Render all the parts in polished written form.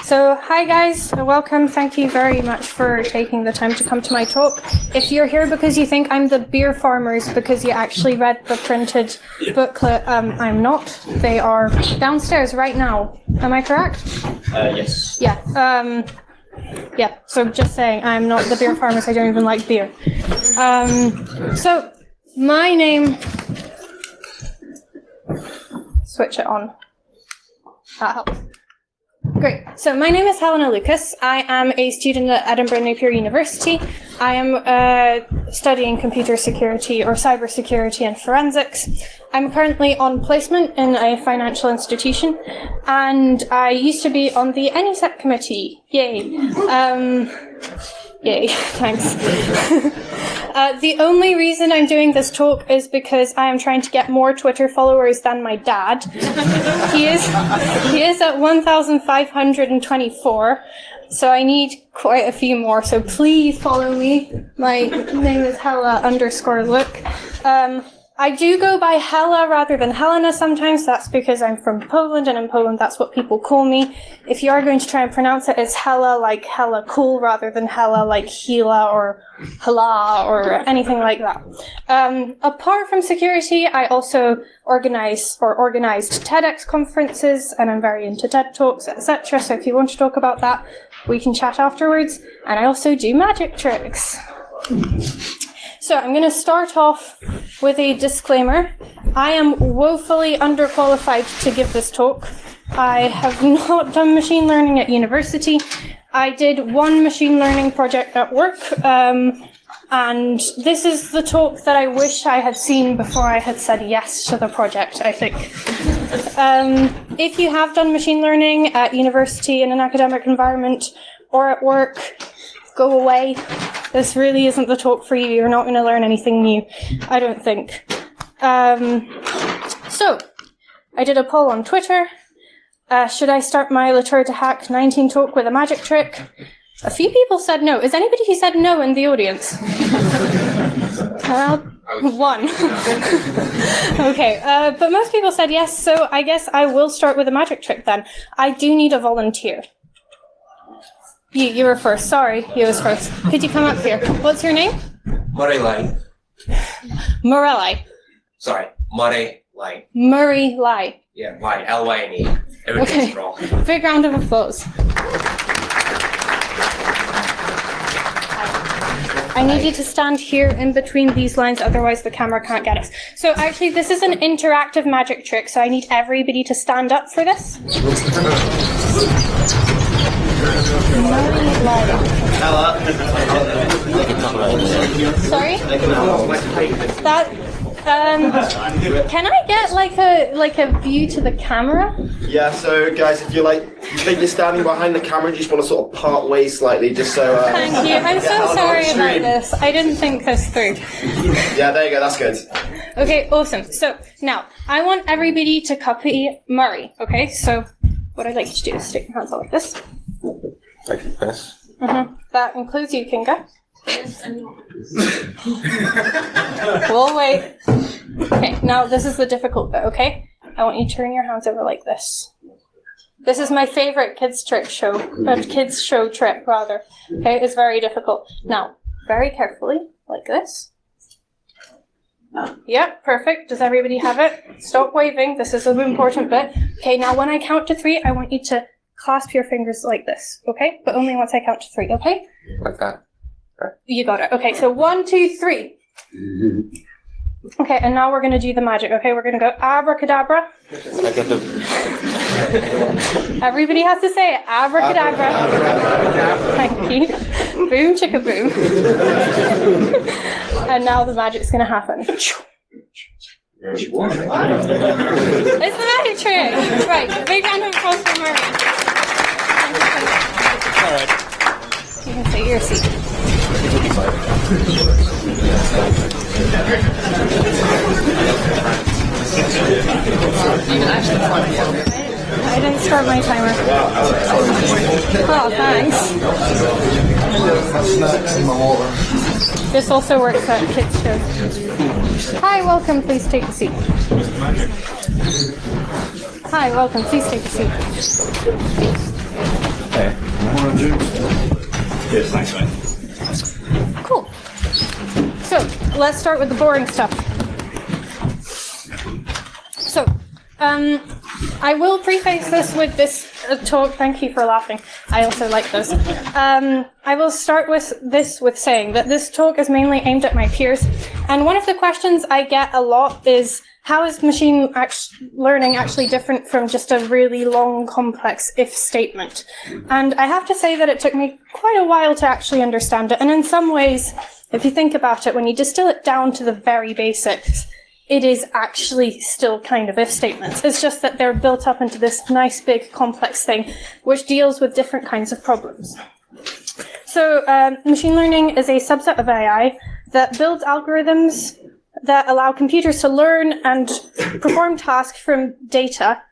So, hi guys, welcome. Thank you very much for taking the time to come to my talk. If you're here because you think I'm the beer farmers because you actually read the printed booklet, I'm not. They are downstairs right now. Am I correct? Yes. Yeah. Yeah, so just saying, I'm not the beer farmers, I don't even like beer. So, my name... Switch it on. That helps. Great. So my name is Helena Lucas. I am a student at Edinburgh Napier University. I am studying computer security or cyber security and forensics. I'm currently on placement in a financial institution, and I used to be on the NESEP committee. Yay. Yay, thanks. The only reason I'm doing this talk is because I am trying to get more Twitter followers than my dad. He is at 1,524, so I need quite a few more, so please follow me. My name is Hella_Look. I do go by Hella rather than Helena sometimes. That's because I'm from Poland, and in Poland that's what people call me. If you are going to try and pronounce it, it's Hella like Hella cool rather than Hella like Hela or Hala or anything like that. Apart from security, I also organized TEDx conferences, and I'm very into TED Talks, etc. So if you want to talk about that, we can chat afterwards. And I also do magic tricks. So I'm going to start off with a disclaimer. I am woefully underqualified to give this talk. I have not done machine learning at university. I did one machine learning project at work, and this is the talk that I wish I had seen before I had said yes to the project, I think. If you have done machine learning at university in an academic environment or at work, go away. This really isn't the talk for you. You're not going to learn anything new, I don't think. So, I did a poll on Twitter. Should I start my Latour to Hack 19 talk with a magic trick? A few people said no. Is anybody who said no in the audience? One. Okay, but most people said yes, so I guess I will start with a magic trick then. I do need a volunteer. You were first. Sorry, you was first. Could you come up here? What's your name? Morelli. Morelli. Sorry, Murray Lai. Murray Lai. Yeah, Lai. L-Y-N-E. Everything's wrong. Big round of applause. I need you to stand here in between these lines, otherwise the camera can't get us. So actually, this is an interactive magic trick, so I need everybody to stand up for this. Sorry? That can I get like a view to the camera? Yeah, so guys, if you think you're standing behind the camera, you just want to sort of part ways slightly, just so Thank you. I'm so sorry about this. I didn't think this through. Yeah, there you go, that's good. Okay, awesome. So now I want everybody to copy Murray, okay? So what I'd like you to do is stick your hands out like this. Like this? Mm-hmm. That includes you, Kinga. We'll wait. Okay, now this is the difficult bit, okay? I want you to turn your hands over like this. This is my favorite kids show trick, rather. Okay, it's very difficult. Now, very carefully, like this. Yep, perfect. Does everybody have it? Stop waving. This is an important bit. Okay, now when I count to 3, I want you to clasp your fingers like this, okay? But only once I count to 3, okay? Like that. Right. You got it. Okay, so 1, 2, 3. Okay, and now we're going to do the magic, okay? We're going to go abracadabra. I get the... Everybody has to say it. Abracadabra. Thank you. Boom, chicka boom. And now the magic's going to happen. It's the magic trick! Right, big round of applause for Murray. All right. You can take your seat. I didn't start my timer. Oh, thanks. This also works at kids' shows. Hi, welcome. Please take a seat. Hi, welcome. Please take a seat. Okay. Yes, thanks, mate. Cool. So let's start with the boring stuff. So, I will preface this with this talk. Thank you for laughing. I also like this. I will start with saying that this talk is mainly aimed at my peers. And one of the questions I get a lot is, how is machine learning actually different from just a really long, complex if statement? And I have to say that it took me quite a while to actually understand it. And in some ways, if you think about it, when you distill it down to the very basics, it is actually still kind of if statements. It's just that they're built up into this nice, big, complex thing, which deals with different kinds of problems. So machine learning is a subset of AI that builds algorithms that allow computers to learn and perform tasks from data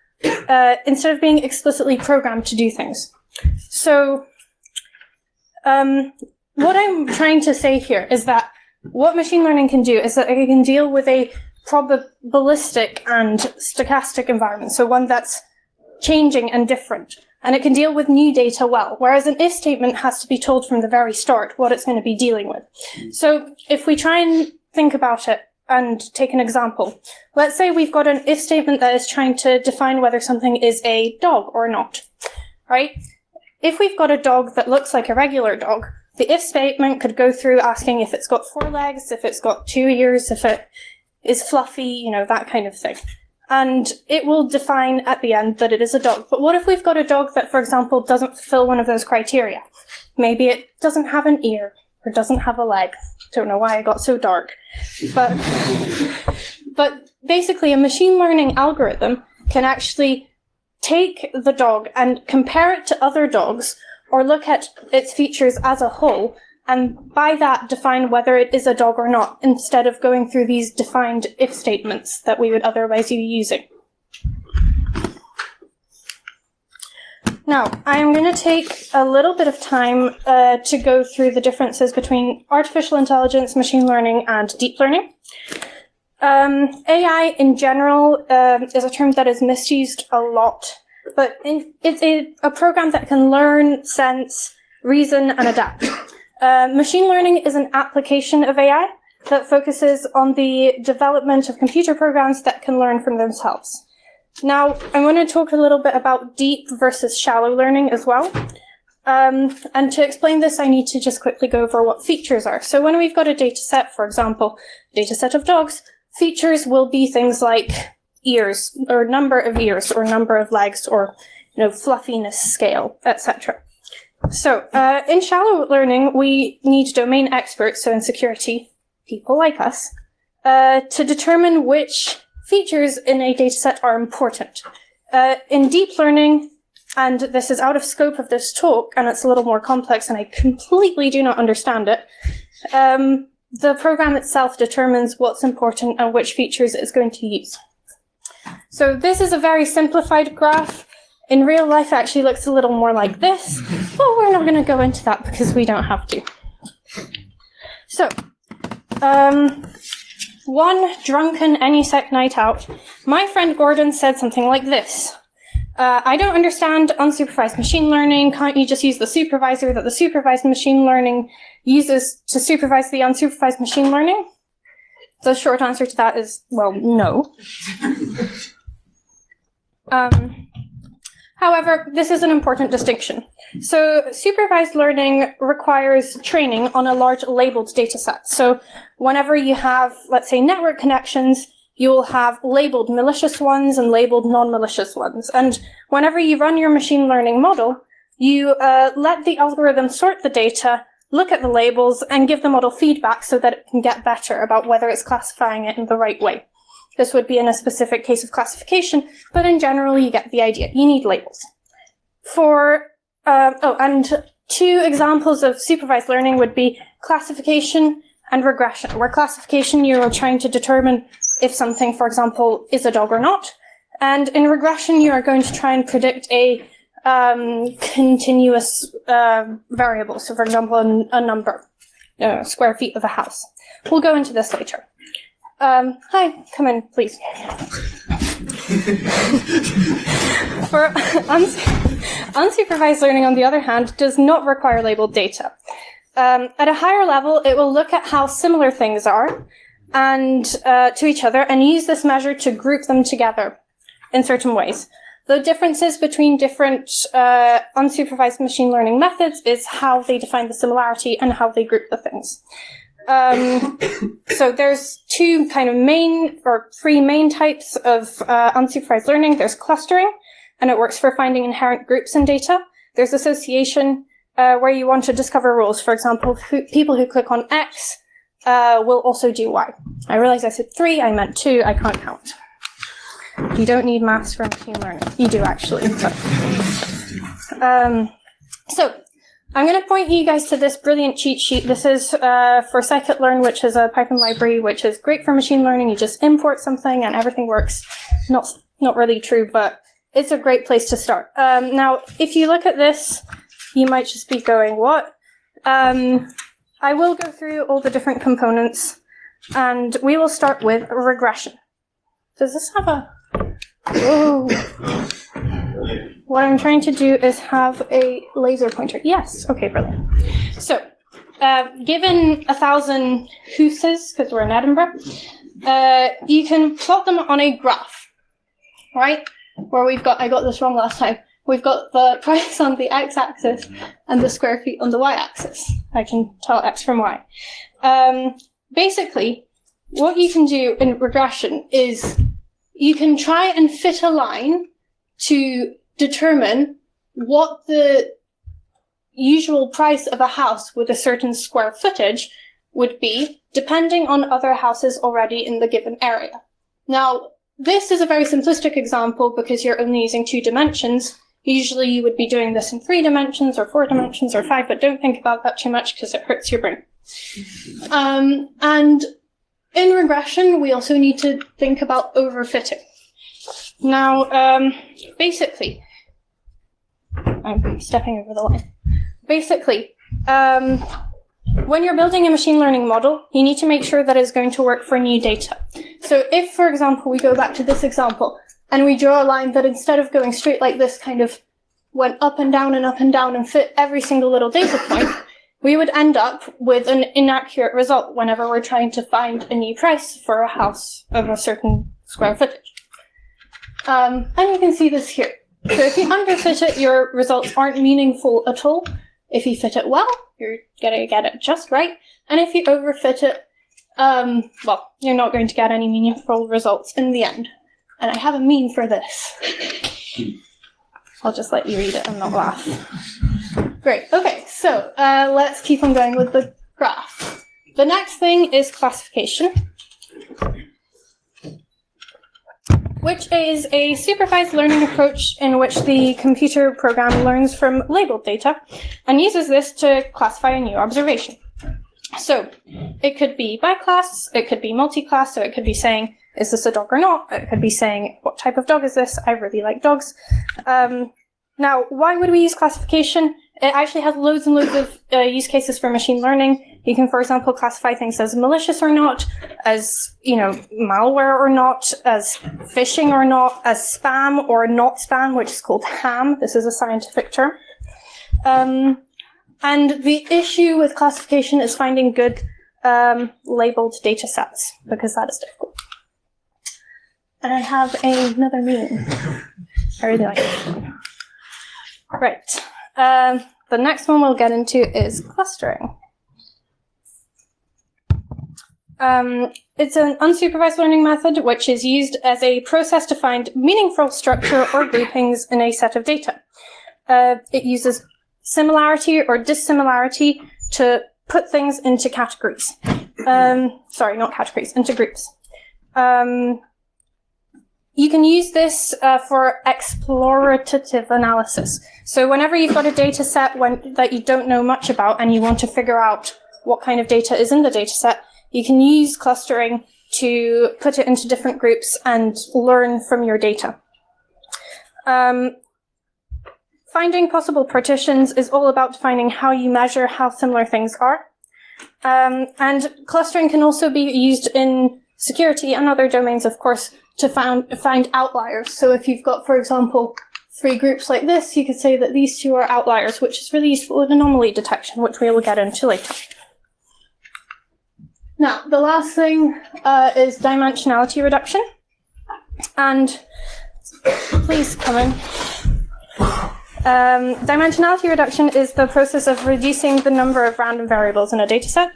instead of being explicitly programmed to do things. So what I'm trying to say here is that what machine learning can do is that it can deal with a probabilistic and stochastic environment, so one that's changing and different. And it can deal with new data well, whereas an if statement has to be told from the very start what it's going to be dealing with. So if we try and think about it and take an example, let's say we've got an if statement that is trying to define whether something is a dog or not, right? If we've got a dog that looks like a regular dog, the if statement could go through asking if it's got 4 legs, if it's got 2 ears, if it is fluffy, that kind of thing. And it will define at the end that it is a dog. But what if we've got a dog that, for example, doesn't fulfill one of those criteria? Maybe it doesn't have an ear or doesn't have a leg. Don't know why I got so dark. But basically, a machine learning algorithm can actually take the dog and compare it to other dogs or look at its features as a whole, and by that define whether it is a dog or not, instead of going through these defined if statements that we would otherwise be using. Now, I am going to take a little bit of time to go through the differences between artificial intelligence, machine learning, and deep learning. AI in general is a term that is misused a lot, but it's a program that can learn, sense, reason, and adapt. Machine learning is an application of AI that focuses on the development of computer programs that can learn from themselves. Now, I want to talk a little bit about deep versus shallow learning as well. And to explain this, I need to just quickly go over what features are. So when we've got a data set, for example, data set of dogs, features will be things like ears, or number of ears, or number of legs, or fluffiness scale, etc. So in shallow learning, we need domain experts, so in security, people like us, to determine which features in a dataset are important. In deep learning, and this is out of scope of this talk, and it's a little more complex, and I completely do not understand it, the program itself determines what's important and which features it's going to use. So this is a very simplified graph. In real life, it actually looks a little more like this, but we're not going to go into that because we don't have to. So, one drunken any-sec night out, my friend Gordon said something like this. I don't understand unsupervised machine learning. Can't you just use the supervisor that the supervised machine learning uses to supervise the unsupervised machine learning? The short answer to that is, well, no. However, this is an important distinction. So supervised learning requires training on a large labeled data set. So whenever you have, let's say, network connections, you will have labeled malicious ones and labeled non-malicious ones. And whenever you run your machine learning model, you let the algorithm sort the data, look at the labels, and give the model feedback so that it can get better about whether it's classifying it in the right way. This would be in a specific case of classification, but in general, you get the idea. You need labels. And 2 examples of supervised learning would be classification and regression, where classification, you're trying to determine if something, for example, is a dog or not. And in regression, you are going to try and predict a continuous variable. So, for example, a number, square feet of a house. We'll go into this later. Hi, come in, please. For Unsupervised learning, on the other hand, does not require labeled data. At a higher level, it will look at how similar things are and to each other and use this measure to group them together in certain ways. The differences between different unsupervised machine learning methods is how they define the similarity and how they group the things. So there's three main types of unsupervised learning. There's clustering, and it works for finding inherent groups in data. There's association, where you want to discover rules. For example, people who click on X will also do Y. I realize I said 3, I meant 2, I can't count. You don't need maths for machine learning. You do, actually. So I'm going to point you guys to this brilliant cheat sheet. This is for scikit-learn, which is a Python library, which is great for machine learning. You just import something and everything works. Not really true, but it's a great place to start. Now, if you look at this, you might just be going, what? I will go through all the different components, and we will start with regression. Does this have a... Whoa. What I'm trying to do is have a laser pointer. Yes, okay, brilliant. So, given 1,000 hooses, because we're in Edinburgh, you can plot them on a graph, right? Where we've got, I got this wrong last time, we've got the price on the x-axis and the square feet on the y-axis. I can tell x from y. Basically, what you can do in regression is you can try and fit a line to determine what the usual price of a house with a certain square footage would be, depending on other houses already in the given area. Now, this is a very simplistic example because you're only using 2 dimensions. Usually you would be doing this in 3 dimensions or 4 dimensions or 5, but don't think about that too much because it hurts your brain. And in regression, we also need to think about overfitting. Now, basically, I'm stepping over the line. Basically, when you're building a machine learning model, you need to make sure that it's going to work for new data. So if, for example, we go back to this example, and we draw a line that instead of going straight like this kind of went up and down and fit every single little data point, we would end up with an inaccurate result whenever we're trying to find a new price for a house of a certain square footage. And you can see this here. So if you underfit it, your results aren't meaningful at all. If you fit it well, you're going to get it just right. And if you overfit it, well, you're not going to get any meaningful results in the end. And I have a meme for this. I'll just let you read it and not laugh. Great. Okay, so let's keep on going with the graph. The next thing is classification, which is a supervised learning approach in which the computer program learns from labeled data and uses this to classify a new observation. So it could be by class, it could be multi-class, so it could be saying, is this a dog or not? It could be saying, what type of dog is this? I really like dogs. Now, why would we use classification? It actually has loads and loads of use cases for machine learning. You can, for example, classify things as malicious or not, as, malware or not, as phishing or not, as spam or not spam, which is called ham. This is a scientific term. And the issue with classification is finding good labeled data sets, because that is difficult. And I have another meme. I really like this one. Right. The next one we'll get into is clustering. It's an unsupervised learning method which is used as a process to find meaningful structure or groupings in a set of data. It uses similarity or dissimilarity to put things into categories. Sorry, not categories, into groups. You can use this for explorative analysis. So whenever you've got a data set that you don't know much about and you want to figure out what kind of data is in the data set, you can use clustering to put it into different groups and learn from your data. Finding possible partitions is all about defining how you measure how similar things are. And clustering can also be used in security and other domains, of course, to find outliers. So if you've got, for example, three groups like this, you could say that these two are outliers, which is really useful in anomaly detection, which we will get into later. Now, the last thing is dimensionality reduction. And please come in. Dimensionality reduction is the process of reducing the number of random variables in a dataset.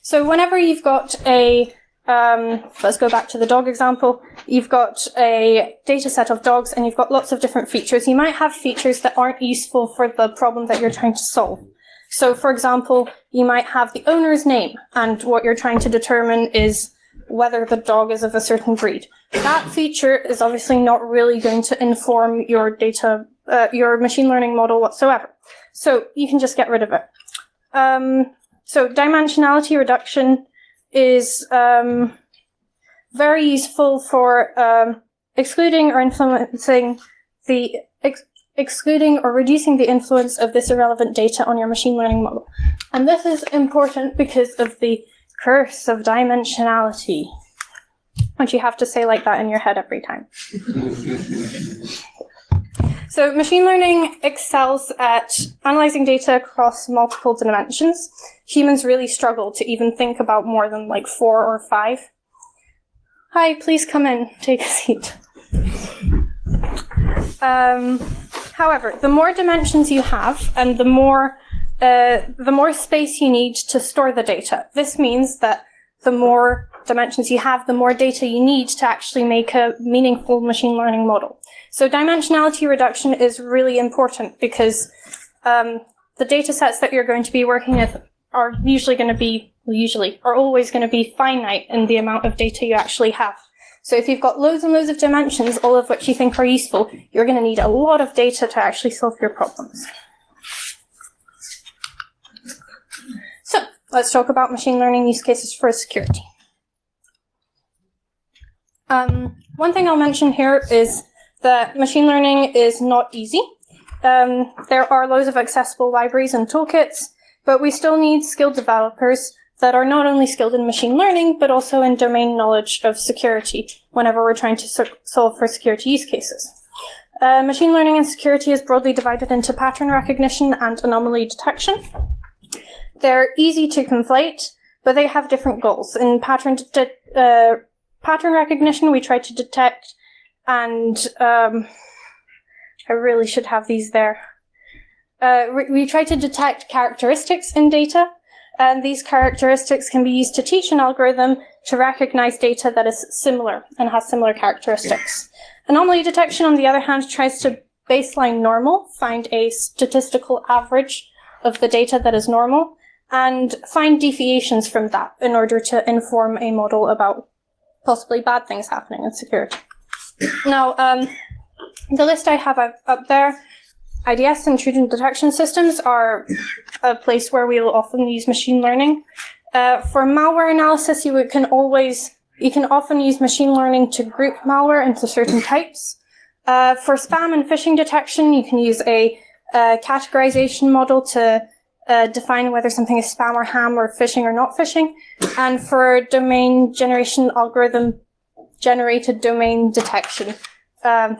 So whenever you've got a, let's go back to the dog example, you've got a dataset of dogs and you've got lots of different features. You might have features that aren't useful for the problem that you're trying to solve. So for example, you might have the owner's name, and what you're trying to determine is whether the dog is of a certain breed. That feature is obviously not really going to inform your data, your machine learning model whatsoever. So you can just get rid of it. So dimensionality reduction is very useful for excluding or influencing the excluding or reducing the influence of this irrelevant data on your machine learning model. And this is important because of the curse of dimensionality, which you have to say like that in your head every time. So machine learning excels at analyzing data across multiple dimensions. Humans really struggle to even think about more than like 4 or 5. Hi, please come in, take a seat. However, the more dimensions you have and the more space you need to store the data. This means that the more dimensions you have, the more data you need to actually make a meaningful machine learning model. So dimensionality reduction is really important because the data sets that you're going to be working with are usually going to be, are always going to be finite in the amount of data you actually have. So if you've got loads and loads of dimensions, all of which you think are useful, you're going to need a lot of data to actually solve your problems. So let's talk about machine learning use cases for security. One thing I'll mention here is that machine learning is not easy. There are loads of accessible libraries and toolkits, but we still need skilled developers that are not only skilled in machine learning, but also in domain knowledge of security whenever we're trying to solve for security use cases. Machine learning and security is broadly divided into pattern recognition and anomaly detection. They're easy to conflate, but they have different goals. In pattern recognition, we try to detect, and I really should have these there. We try to detect characteristics in data, and these characteristics can be used to teach an algorithm to recognize data that is similar and has similar characteristics. Anomaly detection, on the other hand, tries to baseline normal, find a statistical average of the data that is normal, and find deviations from that in order to inform a model about possibly bad things happening in security. Now, the list I have up there, IDS, intrusion detection systems, are a place where we will often use machine learning. For malware analysis, you can often use machine learning to group malware into certain types. For spam and phishing detection, you can use a categorization model to define whether something is spam or ham or phishing or not phishing. And for domain generation algorithm generated domain detection,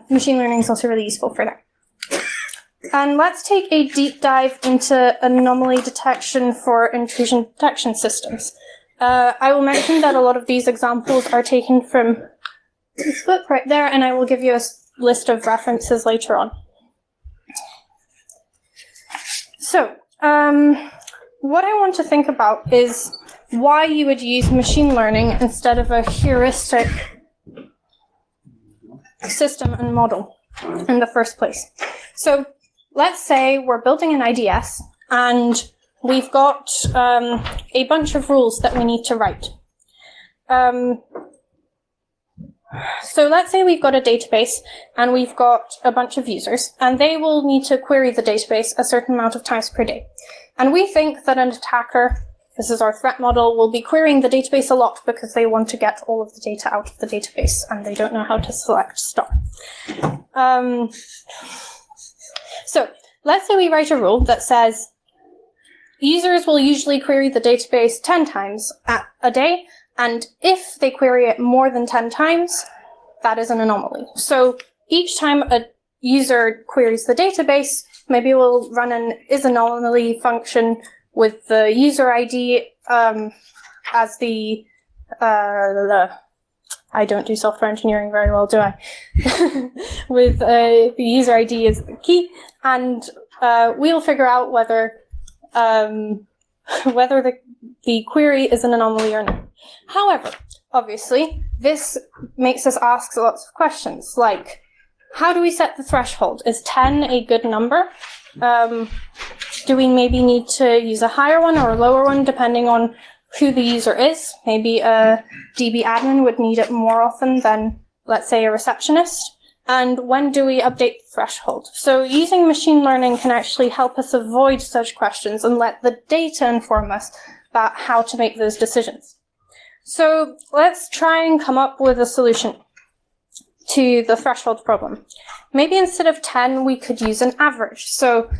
machine learning is also really useful for that. And let's take a deep dive into anomaly detection for intrusion detection systems. I will mention that a lot of these examples are taken from this book right there, and I will give you a list of references later on. So, what I want to think about is why you would use machine learning instead of a heuristic system and model in the first place. So, let's say we're building an IDS and we've got a bunch of rules that we need to write. So let's say we've got a database and we've got a bunch of users, and they will need to query the database a certain amount of times per day. And we think that an attacker, this is our threat model, will be querying the database a lot because they want to get all of the data out of the database and they don't know how to select star. So let's say we write a rule that says users will usually query the database 10 times a day, and if they query it more than 10 times, that is an anomaly. So each time a user queries the database, maybe we'll run an isAnomaly function with the user ID as the I don't do software engineering very well, do I? With the user ID as the key, and we'll figure out whether the query is an anomaly or not. However, obviously, this makes us ask lots of questions, like, how do we set the threshold? Is 10 a good number? Do we maybe need to use a higher one or a lower one, depending on who the user is? Maybe a DB admin would need it more often than, let's say, a receptionist. And when do we update the threshold? So using machine learning can actually help us avoid such questions and let the data inform us about how to make those decisions. So let's try and come up with a solution to the threshold problem. Maybe instead of 10, we could use an average. So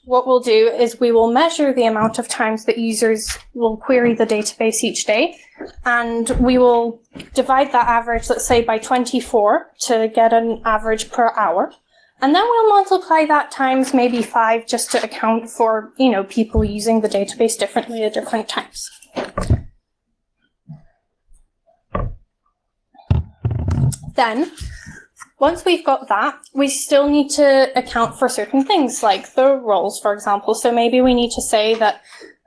what we'll do is we will measure the amount of times that users will query the database each day, and we will divide that average, let's say, by 24 to get an average per hour. And then we'll multiply that times maybe 5 just to account for, people using the database differently at different times. Then, once we've got that, we still need to account for certain things, like the roles, for example. So maybe we need to say that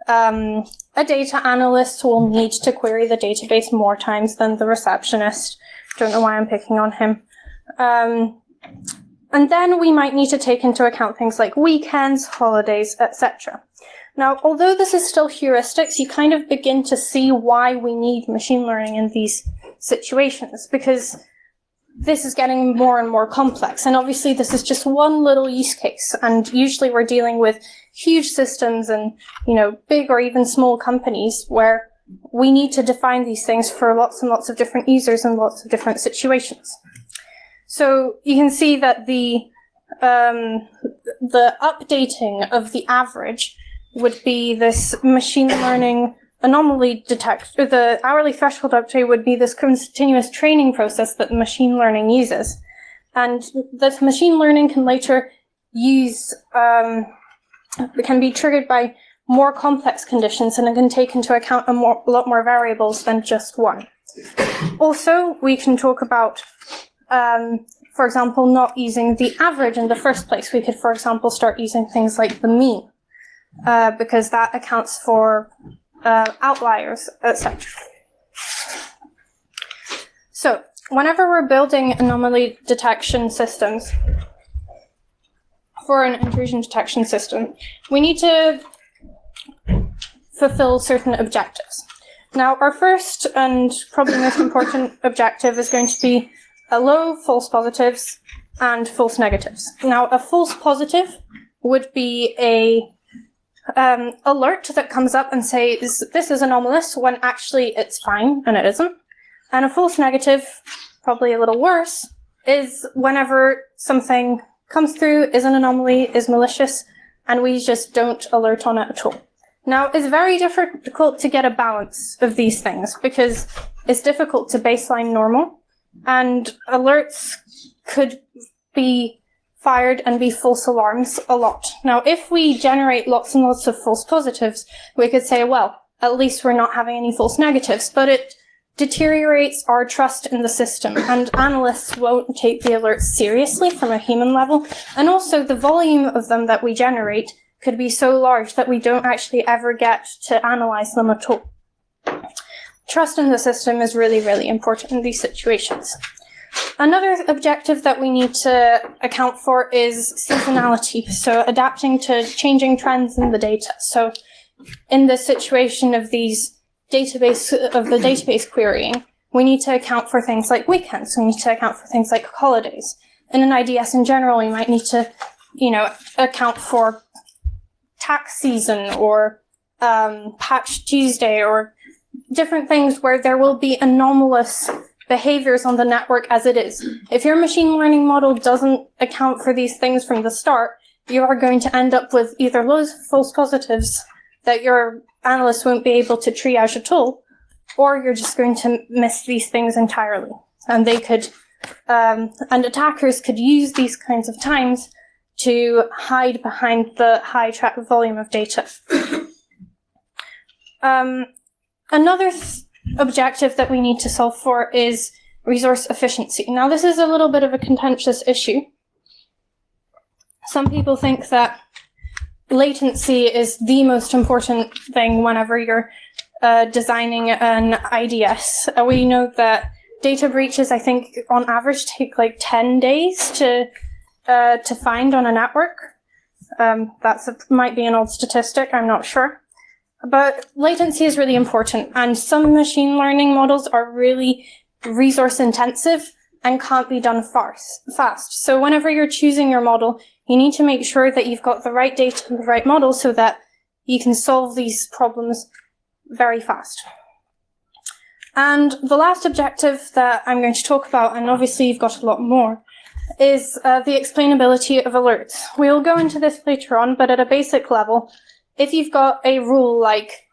a data analyst will need to query the database more times than the receptionist. Don't know why I'm picking on him. And then we might need to take into account things like weekends, holidays, etc. Now, although this is still heuristics, you kind of begin to see why we need machine learning in these situations, because this is getting more and more complex. And obviously this is just one little use case. And usually we're dealing with huge systems and, big or even small companies where we need to define these things for lots and lots of different users and lots of different situations. So you can see that the updating of the average would be this machine learning anomaly detect, or the hourly threshold update would be this continuous training process that machine learning uses. And this machine learning can later can be triggered by more complex conditions, and it can take into account a lot more variables than just one. Also, we can talk about, for example, not using the average in the first place. We could, for example, start using things like the mean, because that accounts for outliers, etc. So, whenever we're building anomaly detection systems for an intrusion detection system, we need to fulfill certain objectives. Now, our first and probably most important objective is going to be a low false positives and false negatives. Now, a false positive would be a alert that comes up and says, this is anomalous, when actually it's fine, and it isn't. And a false negative, probably a little worse, is whenever something comes through, is an anomaly, is malicious, and we just don't alert on it at all. Now, it's very difficult to get a balance of these things, because it's difficult to baseline normal, and alerts could be fired and be false alarms a lot. Now, if we generate lots and lots of false positives, we could say, well, at least we're not having any false negatives, but it deteriorates our trust in the system, and analysts won't take the alerts seriously from a human level, and also the volume of them that we generate could be so large that we don't actually ever get to analyze them at all. Trust in the system is really, really important in these situations. Another objective that we need to account for is seasonality, so adapting to changing trends in the data. So in the situation of the database querying, we need to account for things like weekends, we need to account for things like holidays. In an IDS in general, we might need to, account for tax season or Patch Tuesday or different things where there will be anomalous behaviors on the network as it is. If your machine learning model doesn't account for these things from the start, you are going to end up with either loads of false positives that your analysts won't be able to triage at all, or you're just going to miss these things entirely. And they could And attackers could use these kinds of times to hide behind the high volume of data. Another objective that we need to solve for is resource efficiency. Now, this is a little bit of a contentious issue. Some people think that latency is the most important thing whenever you're designing an IDS. We know that data breaches, I think, on average, take like 10 days to find on a network. Might be an old statistic, I'm not sure. But latency is really important, and some machine learning models are really resource intensive and can't be done fast. So whenever you're choosing your model, you need to make sure that you've got the right data and the right model so that you can solve these problems very fast. And the last objective that I'm going to talk about, and obviously you've got a lot more, is the explainability of alerts. We'll go into this later on, but at a basic level, if you've got a rule like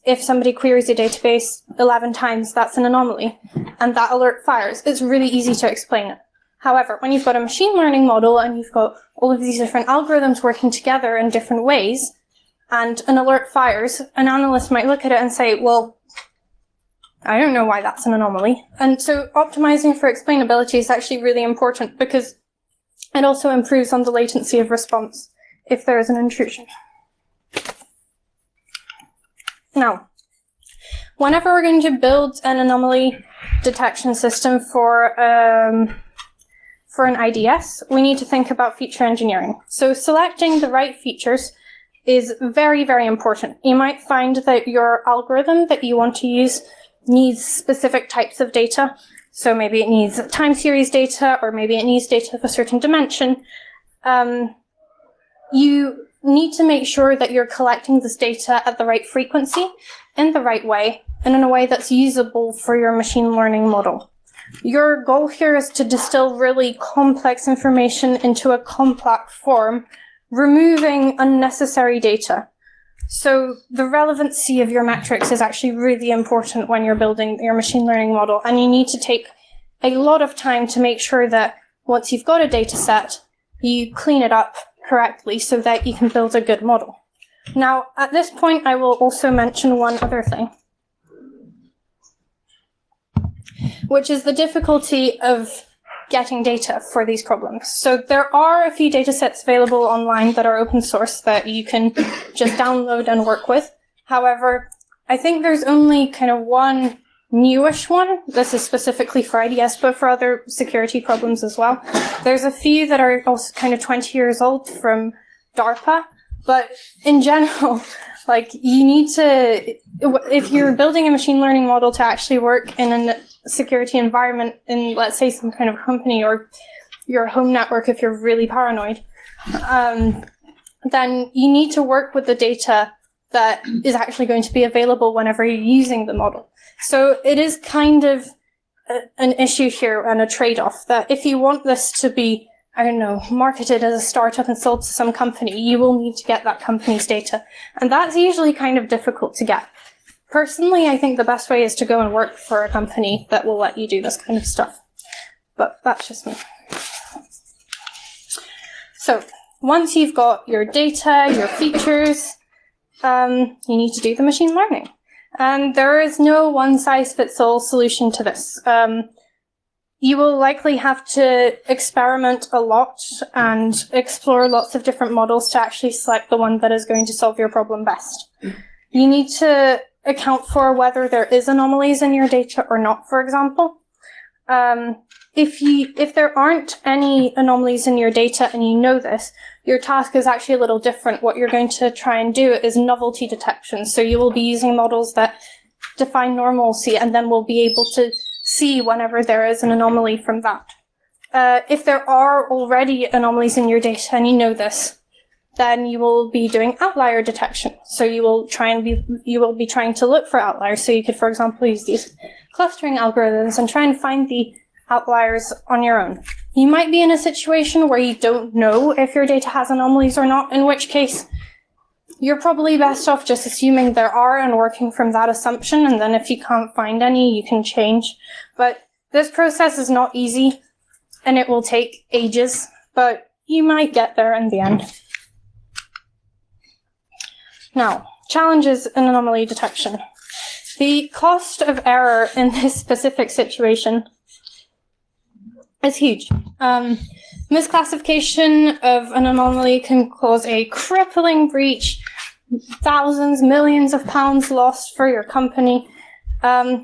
if somebody queries a database 11 times, that's an anomaly, and that alert fires, it's really easy to explain it. However, when you've got a machine learning model and you've got all of these different algorithms working together in different ways, and an alert fires, an analyst might look at it and say, well, I don't know why that's an anomaly. And so optimizing for explainability is actually really important because it also improves on the latency of response if there is an intrusion. Now, whenever we're going to build an anomaly detection system for an IDS, we need to think about feature engineering. So selecting the right features is very, very important. You might find that your algorithm that you want to use needs specific types of data. So maybe it needs time series data, or maybe it needs data of a certain dimension. You need to make sure that you're collecting this data at the right frequency, in the right way, and in a way that's usable for your machine learning model. Your goal here is to distill really complex information into a compact form, removing unnecessary data. So the relevancy of your metrics is actually really important when you're building your machine learning model, and you need to take a lot of time to make sure that once you've got a data set, you clean it up correctly so that you can build a good model. Now, at this point, I will also mention one other thing, which is the difficulty of getting data for these problems. So there are a few data sets available online that are open source that you can just download and work with. However, I think there's only kind of one newish one. This is specifically for IDS, but for other security problems as well. There's a few that are also kind of 20 years old from DARPA, but in general, like, you need to, if you're building a machine learning model to actually work in a security environment in, let's say, some kind of company or your home network, if you're really paranoid, then you need to work with the data that is actually going to be available whenever you're using the model. So it is kind of an issue here and a trade-off that if you want this to be, I don't know, marketed as a startup and sold to some company, you will need to get that company's data. And that's usually kind of difficult to get. Personally, I think the best way is to go and work for a company that will let you do this kind of stuff. But that's just me. So once you've got your data, your features, you need to do the machine learning. And there is no one-size-fits-all solution to this. You will likely have to experiment a lot and explore lots of different models to actually select the one that is going to solve your problem best. You need to account for whether there is anomalies in your data or not, for example. If there aren't any anomalies in your data and you know this, your task is actually a little different. What you're going to try and do is novelty detection. So you will be using models that define normalcy and then will be able to see whenever there is an anomaly from that. If there are already anomalies in your data and you know this, then you will be doing outlier detection. So you will be trying to look for outliers. So you could, for example, use these clustering algorithms and try and find the outliers on your own. You might be in a situation where you don't know if your data has anomalies or not, in which case you're probably best off just assuming there are and working from that assumption, and then if you can't find any, you can change. But This process is not easy, and it will take ages, but you might get there in the end. Now, challenges in anomaly detection. The cost of error in this specific situation is huge. Misclassification of an anomaly can cause a crippling breach, thousands, millions of pounds lost for your company.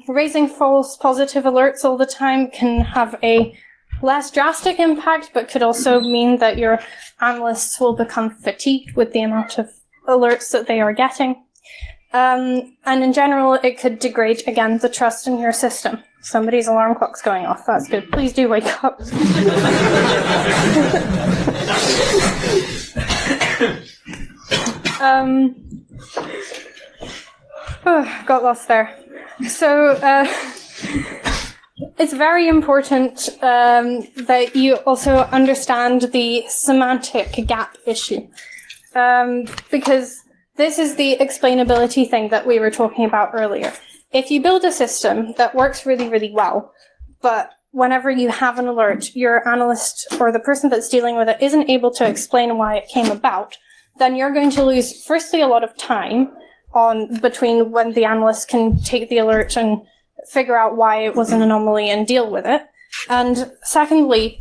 Raising false positive alerts all the time can have a less drastic impact, but could also mean that your analysts will become fatigued with the amount of alerts that they are getting. And in general, it could degrade, again, the trust in your system. Somebody's alarm clock's going off. That's good. Please do wake up. Got lost there. So, it's very important that you also understand the semantic gap issue. Because this is the explainability thing that we were talking about earlier. If you build a system that works really, really well, but whenever you have an alert, your analyst or the person that's dealing with it isn't able to explain why it came about, then you're going to lose, firstly, a lot of time between when the analyst can take the alert and figure out why it was an anomaly and deal with it. And secondly,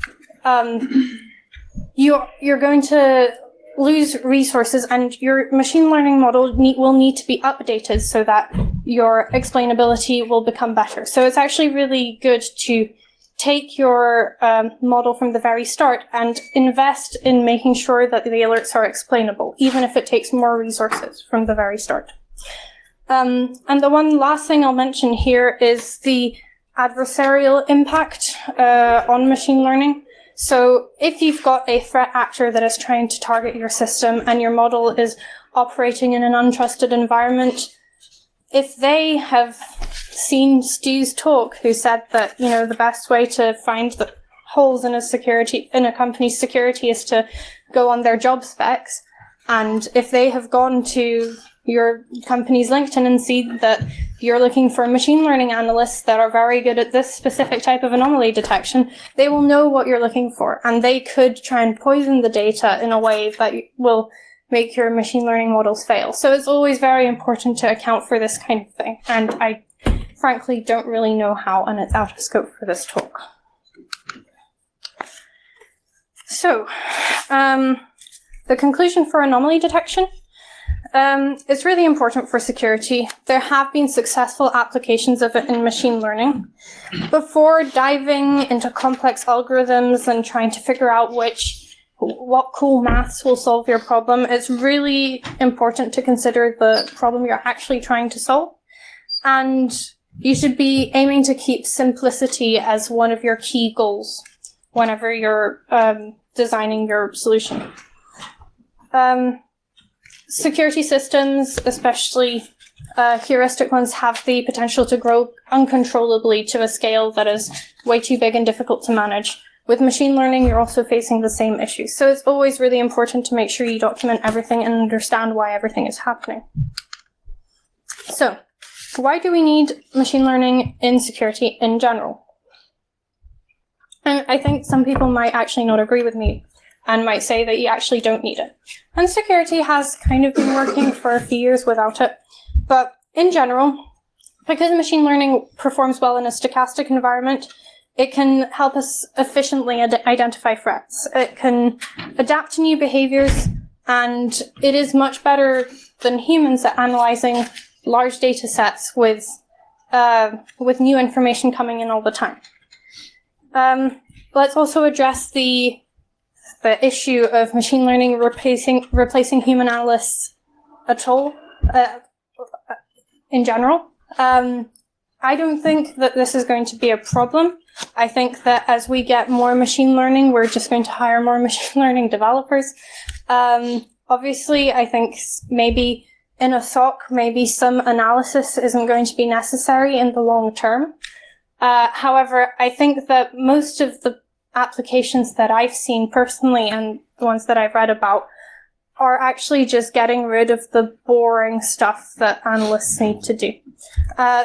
you're going to lose resources, and your machine learning model will need to be updated so that your explainability will become better. So it's actually really good to take your model from the very start and invest in making sure that the alerts are explainable, even if it takes more resources from the very start. And the one last thing I'll mention here is the adversarial impact on machine learning. So if you've got a threat actor that is trying to target your system and your model is operating in an untrusted environment, if they have seen Stu's talk, who said that, the best way to find the holes in a company's security is to go on their job specs, and if they have gone to your company's LinkedIn and see that you're looking for machine learning analysts that are very good at this specific type of anomaly detection, they will know what you're looking for, and they could try and poison the data in a way that will make your machine learning models fail. So it's always very important to account for this kind of thing, and I frankly don't really know how, and it's out of scope for this talk. So, the conclusion for anomaly detection. It's really important for security. There have been successful applications of it in machine learning. Before diving into complex algorithms and trying to figure out what cool maths will solve your problem, it's really important to consider the problem you're actually trying to solve. And you should be aiming to keep simplicity as one of your key goals whenever you're designing your solution. Security systems, especially heuristic ones, have the potential to grow uncontrollably to a scale that is way too big and difficult to manage. With machine learning, you're also facing the same issues. So it's always really important to make sure you document everything and understand why everything is happening. So, why do we need machine learning in security in general? And I think some people might actually not agree with me and might say that you actually don't need it. And security has kind of been working for a few years without it. But in general, because machine learning performs well in a stochastic environment, it can help us efficiently identify threats. It can adapt to new behaviors, and it is much better than humans at analyzing large data sets with new information coming in all the time. Let's also address the issue of machine learning replacing human analysts at all, in general. I don't think that this is going to be a problem. I think that as we get more machine learning, we're just going to hire more machine learning developers. Obviously, I think maybe in a SOC, maybe some analysis isn't going to be necessary in the long term. However, I think that most of the applications that I've seen personally and the ones that I've read about are actually just getting rid of the boring stuff that analysts need to do.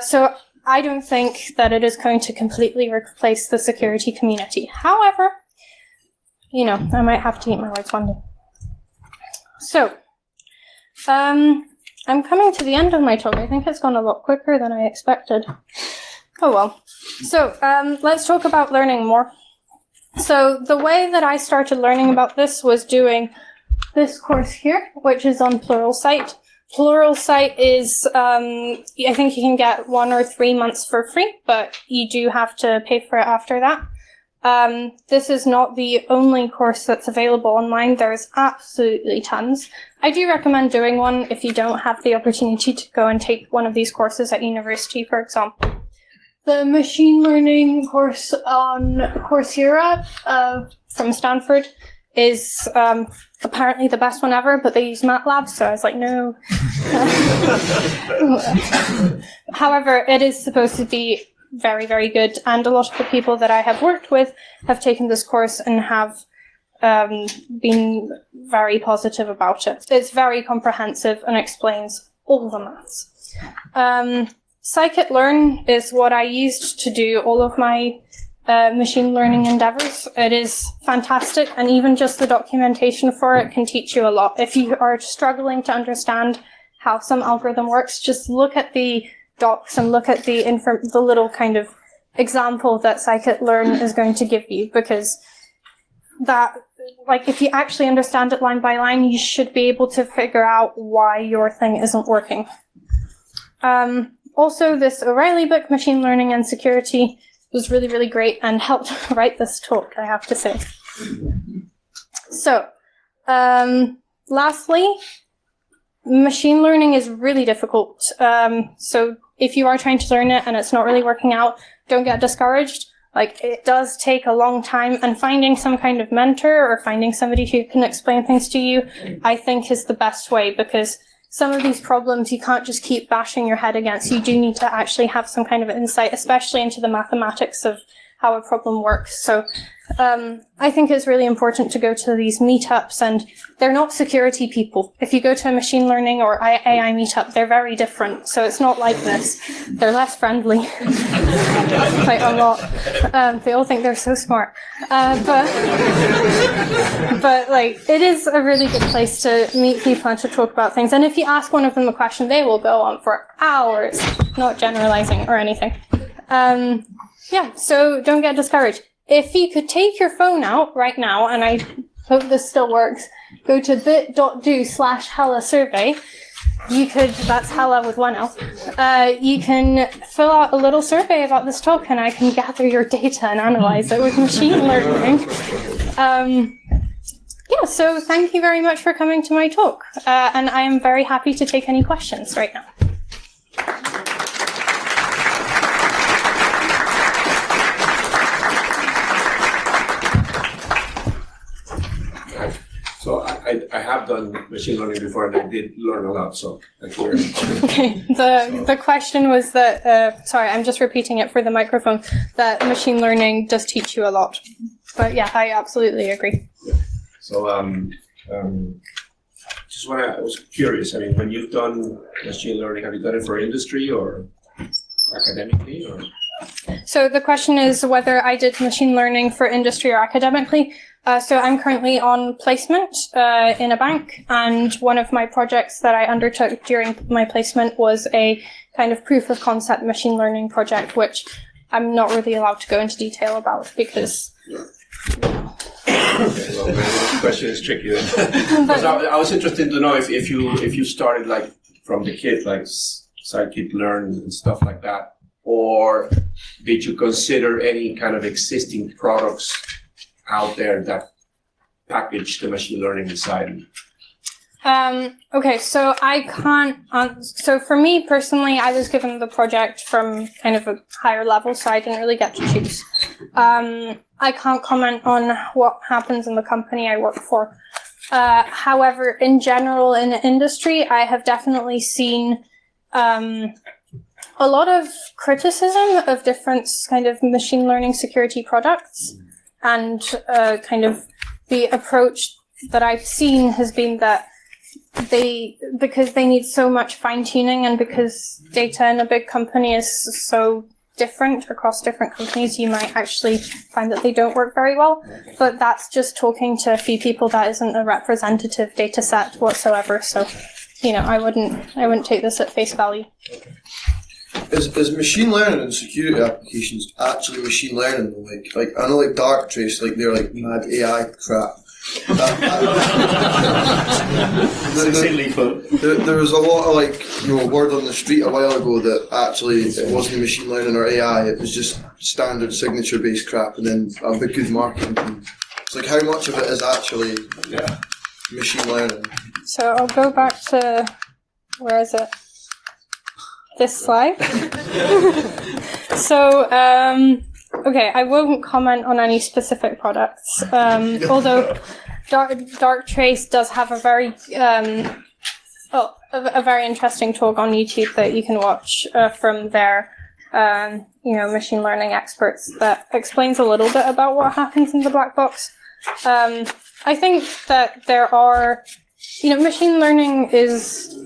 So I don't think that it is going to completely replace the security community. However, you know, I might have to eat my words one day. So, I'm coming to the end of my talk. I think it's gone a lot quicker than I expected. Oh well. So, let's talk about learning more. So, the way that I started learning about this was doing this course here, which is on Pluralsight. Pluralsight is, I think you can get 1 or 3 months for free, but you do have to pay for it after that. This is not the only course that's available online. There's absolutely tons. I do recommend doing one if you don't have the opportunity to go and take one of these courses at university, for example. The machine learning course on Coursera from Stanford is apparently the best one ever, but they use MATLAB, so I was like, no. However, it is supposed to be very, very good, and a lot of the people that I have worked with have taken this course and have been very positive about it. It's very comprehensive and explains all the maths. Scikit-learn is what I used to do all of my machine learning endeavors. It is fantastic, and even just the documentation for it can teach you a lot. If you are struggling to understand how some algorithm works, just look at the docs and look at the little kind of example that scikit-learn is going to give you, because that, like, if you actually understand it line by line, you should be able to figure out why your thing isn't working. Also, this O'Reilly book, Machine Learning and Security, was really, really great and helped write this talk, I have to say. So, lastly, machine learning is really difficult. So if you are trying to learn it and it's not really working out, don't get discouraged. Like, it does take a long time, and finding some kind of mentor or finding somebody who can explain things to you, I think, is the best way, because some of these problems you can't just keep bashing your head against. You do need to actually have some kind of insight, especially into the mathematics of how a problem works. So I think it's really important to go to these meetups, and they're not security people. If you go to a machine learning or AI meetup, they're very different. So it's not like this. They're less friendly, quite a lot. They all think they're so smart. But like, it is a really good place to meet people and to talk about things. And if you ask one of them a question, they will go on for hours, not generalizing or anything. Yeah, so don't get discouraged. If you could take your phone out right now, and I hope this still works, go to bit.do/Hella survey. You could, that's Hella with one L. You can fill out a little survey about this talk, and I can gather your data and analyze it with machine learning. Yeah, so thank you very much for coming to my talk. And I am very happy to take any questions right now. So I have done machine learning before, and I did learn a lot, so thank you very much. Okay, the question was that, sorry, I'm just repeating it for the microphone, that machine learning does teach you a lot. But yeah, I absolutely agree. Yeah. So I was curious, I mean, when you've done machine learning, have you done it for industry or academically, or? So the question is whether I did machine learning for industry or academically. So I'm currently on placement in a bank, and one of my projects that I undertook during my placement was a kind of proof of concept machine learning project, which I'm not really allowed to go into detail about because. Okay, well, the question is tricky then. Because I was interested to know if you started like from the kid, like scikit-learn and stuff like that, or did you consider any kind of existing products out there that package the machine learning inside? Okay, so I can't, so for me personally, I was given the project from kind of a higher level, so I didn't really get to choose. I can't comment on what happens in the company I work for. However, in general, in the industry, I have definitely seen a lot of criticism of different kind of machine learning security products. And kind of the approach that I've seen has been that because they need so much fine tuning, and because data in a big company is so different across different companies, you might actually find that they don't work very well. But that's just talking to a few people. That isn't a representative data set whatsoever. So, I wouldn't take this at face value. Is machine learning and security applications actually machine learning? Like I know, like Darktrace, like they're like mad AI crap. There was a lot of word on the street a while ago that actually it wasn't machine learning or AI, it was just standard signature based crap, and then a big good marketing team. It's like, how much of it is actually machine learning? So I'll go back to, where is it? This slide. So, okay, I won't comment on any specific products, although Darktrace does have a very a very interesting talk on YouTube that you can watch from their machine learning experts that explains a little bit about what happens in the black box. I think that there are, machine learning is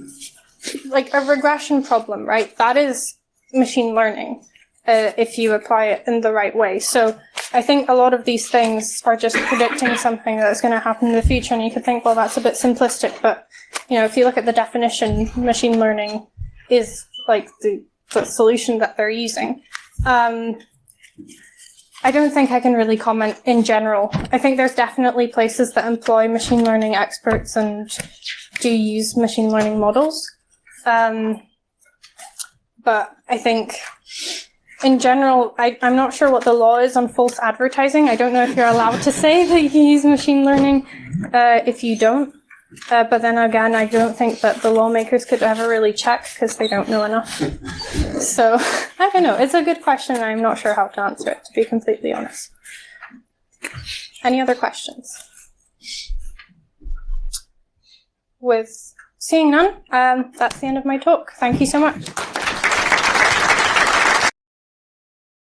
like a regression problem, right? That is machine learning. If you apply it in the right way. So I think a lot of these things are just predicting something that's going to happen in the future, and you could think, well, that's a bit simplistic, but if you look at the definition, machine learning is like the solution that they're using. I don't think I can really comment in general. I think there's definitely places that employ machine learning experts and do use machine learning models. But I think in general, I'm not sure what the law is on false advertising. I don't know if you're allowed to say that you use machine learning if you don't. But then again, I don't think that the lawmakers could ever really check because they don't know enough. So, I don't know. It's a good question. I'm not sure how to answer it, to be completely honest. Any other questions? With seeing none, that's the end of my talk. Thank you so much.